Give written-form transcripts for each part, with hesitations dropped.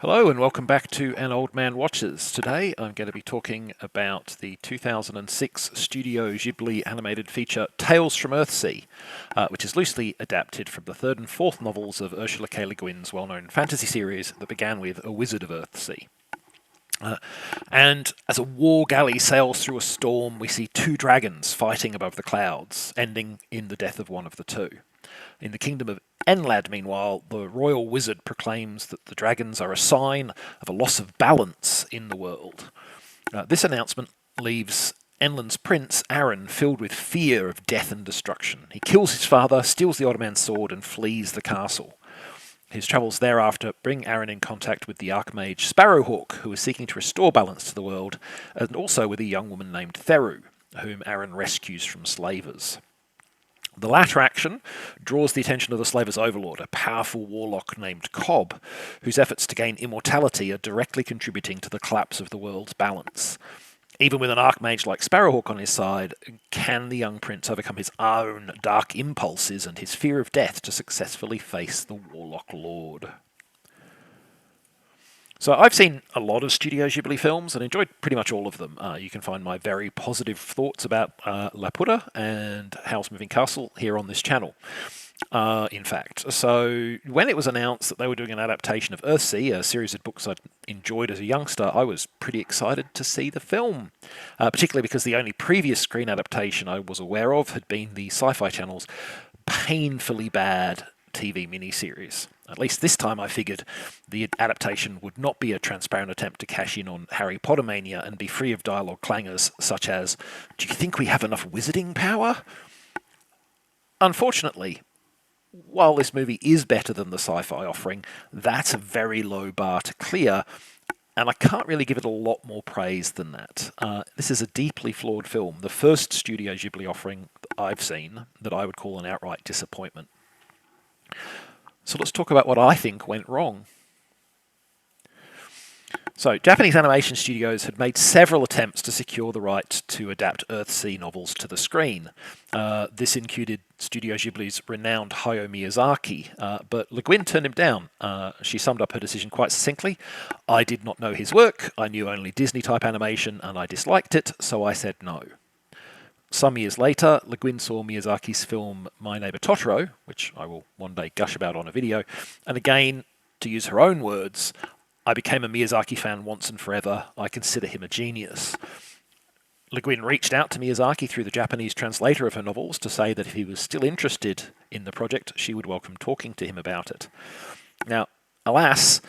Hello and welcome back to An Old Man Watches. Today I'm going to be talking about the 2006 Studio Ghibli animated feature Tales from Earthsea, which is loosely adapted from the third and fourth novels of Ursula K. Le Guin's well-known fantasy series that began with A Wizard of Earthsea. And as a war galley sails through a storm, we see two dragons fighting above the clouds, ending in the death of one of the two. In the kingdom of Enlad, meanwhile, the royal wizard proclaims that the dragons are a sign of a loss of balance in the world. This announcement leaves Enland's prince, Aaron, filled with fear of death and destruction. He kills his father, steals the Ottoman sword, and flees the castle. His travels thereafter bring Aaron in contact with the Archmage Sparrowhawk, who is seeking to restore balance to the world, and also with a young woman named Theru, whom Aaron rescues from slavers. The latter action draws the attention of the Slavers' overlord, a powerful warlock named Cobb, whose efforts to gain immortality are directly contributing to the collapse of the world's balance. Even with an archmage like Sparrowhawk on his side, can the young prince overcome his own dark impulses and his fear of death to successfully face the warlock lord? So I've seen a lot of Studio Ghibli films and enjoyed pretty much all of them. You can find my very positive thoughts about Laputa and Howl's Moving Castle here on this channel. In fact, so when it was announced that they were doing an adaptation of Earthsea, a series of books I'd enjoyed as a youngster, I was pretty excited to see the film, particularly because the only previous screen adaptation I was aware of had been the Sci-Fi Channel's painfully bad TV miniseries. At least this time I figured the adaptation would not be a transparent attempt to cash in on Harry Potter mania and be free of dialogue clangers such as, "Do you think we have enough wizarding power?" Unfortunately, while this movie is better than the sci-fi offering, that's a very low bar to clear, and I can't really give it a lot more praise than that. This is a deeply flawed film, the first Studio Ghibli offering that I've seen that I would call an outright disappointment. So let's talk about what I think went wrong. So, Japanese animation studios had made several attempts to secure the right to adapt Earthsea novels to the screen. This included Studio Ghibli's renowned Hayao Miyazaki, but Le Guin turned him down. She summed up her decision quite succinctly: "I did not know his work, I knew only Disney-type animation, and I disliked it, so I said no." Some years later, Le Guin saw Miyazaki's film My Neighbor Totoro, which I will one day gush about on a video, and again, to use her own words, "I became a Miyazaki fan once and forever. I consider him a genius." Le Guin reached out to Miyazaki through the Japanese translator of her novels to say that if he was still interested in the project, she would welcome talking to him about it. Now, alas,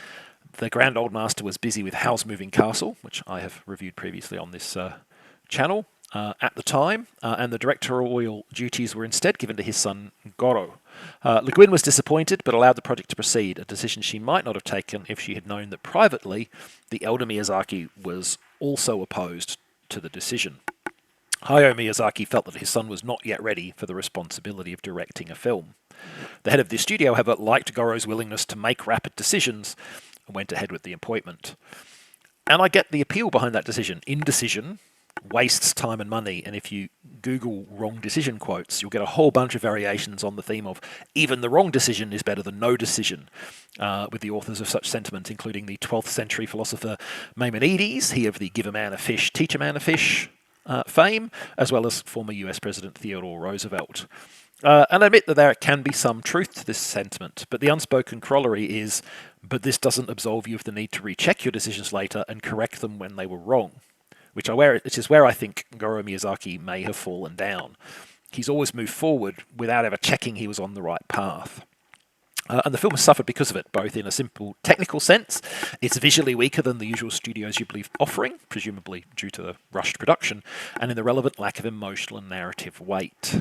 the Grand Old Master was busy with Howl's Moving Castle, which I have reviewed previously on this channel, at the time, and the directorial duties were instead given to his son Goro. Le Guin was disappointed, but allowed the project to proceed, a decision she might not have taken if she had known that privately the elder Miyazaki was also opposed to the decision. Hayao Miyazaki felt that his son was not yet ready for the responsibility of directing a film. The head of the studio, however, liked Goro's willingness to make rapid decisions and went ahead with the appointment. And I get the appeal behind that decision. Indecision wastes time and money, and if you Google wrong decision quotes, you'll get a whole bunch of variations on the theme of even the wrong decision is better than no decision, with the authors of such sentiment including the 12th century philosopher Maimonides, he of the give a man a fish, teach a man a fish fame, as well as former US President Theodore Roosevelt. And I admit that there can be some truth to this sentiment, but the unspoken corollary is, but this doesn't absolve you of the need to recheck your decisions later and correct them when they were wrong. Which is where I think Goro Miyazaki may have fallen down. He's always moved forward without ever checking he was on the right path. And the film has suffered because of it, both in a simple technical sense. It's visually weaker than the usual Studio Ghibli offering, presumably due to the rushed production, and in the relevant lack of emotional and narrative weight.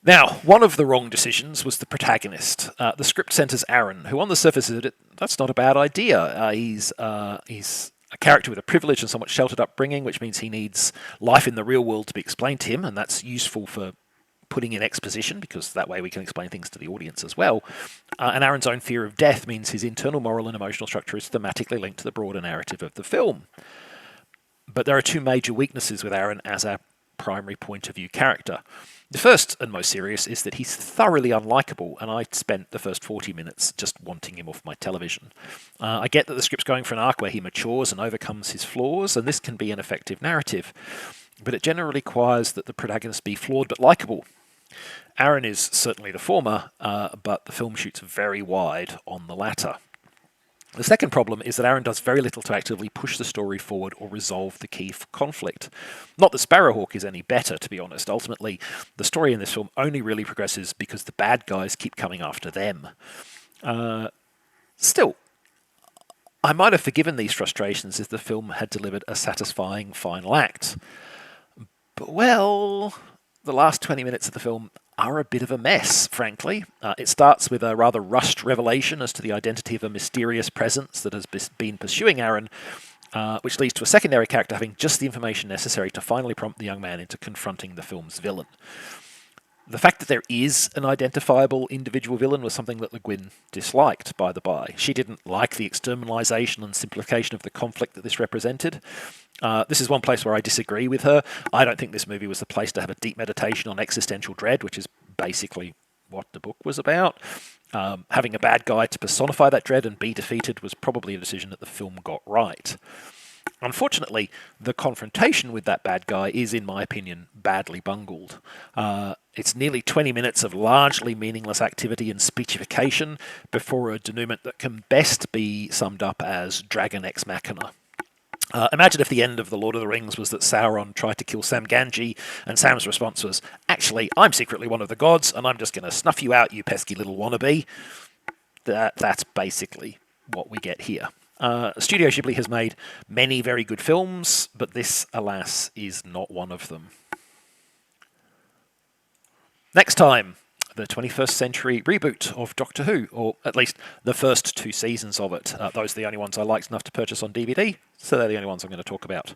Now, one of the wrong decisions was the protagonist. The script centres Aaron, who on the surface of it, that's not a bad idea. He's a character with a privileged and somewhat sheltered upbringing, which means he needs life in the real world to be explained to him, and that's useful for putting in exposition, because that way we can explain things to the audience as well. And Aaron's own fear of death means his internal moral and emotional structure is thematically linked to the broader narrative of the film. But there are two major weaknesses with Aaron as our primary point of view character. The first and most serious is that he's thoroughly unlikable, and I spent the first 40 minutes just wanting him off my television. I get that the script's going for an arc where he matures and overcomes his flaws, and this can be an effective narrative, but it generally requires that the protagonist be flawed but likable. Aaron is certainly the former, but the film shoots very wide on the latter. The second problem is that Aaron does very little to actively push the story forward or resolve the key conflict. Not that Sparrowhawk is any better, to be honest. Ultimately, the story in this film only really progresses because the bad guys keep coming after them. Still, I might have forgiven these frustrations if the film had delivered a satisfying final act. But, well, the last 20 minutes of the film are a bit of a mess, frankly. It starts with a rather rushed revelation as to the identity of a mysterious presence that has been pursuing Aaron, which leads to a secondary character having just the information necessary to finally prompt the young man into confronting the film's villain. The fact that there is an identifiable individual villain was something that Le Guin disliked, by the by. She didn't like the externalization and simplification of the conflict that this represented. This is one place where I disagree with her. I don't think this movie was the place to have a deep meditation on existential dread, which is basically what the book was about. Having a bad guy to personify that dread and be defeated was probably a decision that the film got right. Unfortunately, the confrontation with that bad guy is, in my opinion, badly bungled. It's nearly 20 minutes of largely meaningless activity and speechification before a denouement that can best be summed up as Dragon Ex Machina. Imagine if the end of The Lord of the Rings was that Sauron tried to kill Sam Gamgee, and Sam's response was, "Actually, I'm secretly one of the gods, and I'm just going to snuff you out, you pesky little wannabe." That's basically what we get here. Studio Ghibli has made many very good films, but this, alas, is not one of them. Next time, the 21st century reboot of Doctor Who, or at least the first 2 seasons of it. Those are the only ones I liked enough to purchase on DVD, so they're the only ones I'm going to talk about.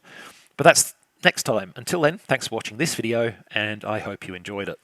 But that's next time. Until then, thanks for watching this video, and I hope you enjoyed it.